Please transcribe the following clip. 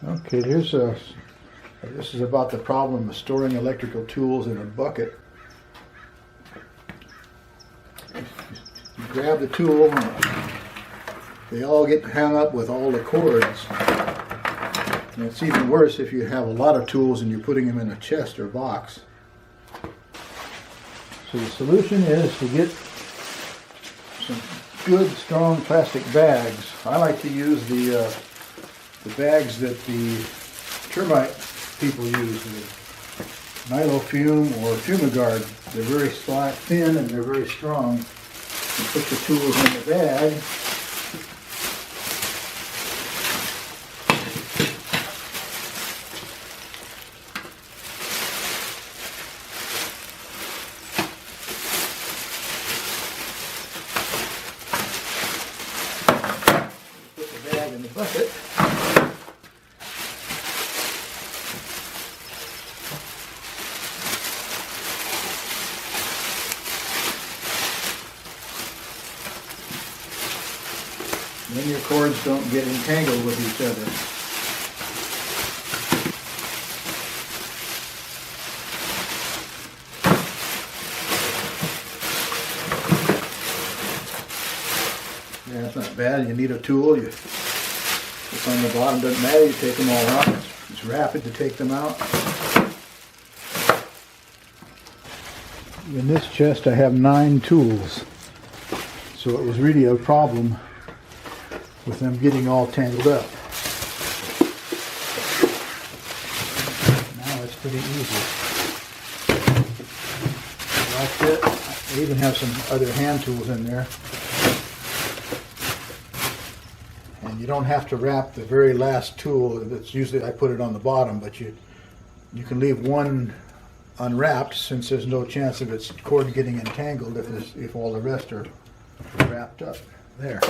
Okay, this is about the problem of storing electrical tools in a bucket. You grab the tool, they all get hung up with all the cords. And it's even worse if you have a lot of tools and you're putting them in a chest or box. So the solution is to get some good, strong plastic bags. I like to use the bags that the termite people use, the Nilo-Fume or Fumigard. They're very thin and they're very strong. You put the tools in the bag. Put the bag in the bucket. Then your cords don't get entangled with each other. Yeah, it's not bad. You need a tool. It's on the bottom, doesn't matter. You take them all out. It's rapid to take them out. In this chest I have 9 tools. So it was really a problem with them getting all tangled up. Now it's pretty easy. That's it. I even have some other hand tools in there. And you don't have to wrap the very last tool. That's usually I put it on the bottom, but you can leave one unwrapped since there's no chance of its cord getting entangled if all the rest are wrapped up. There.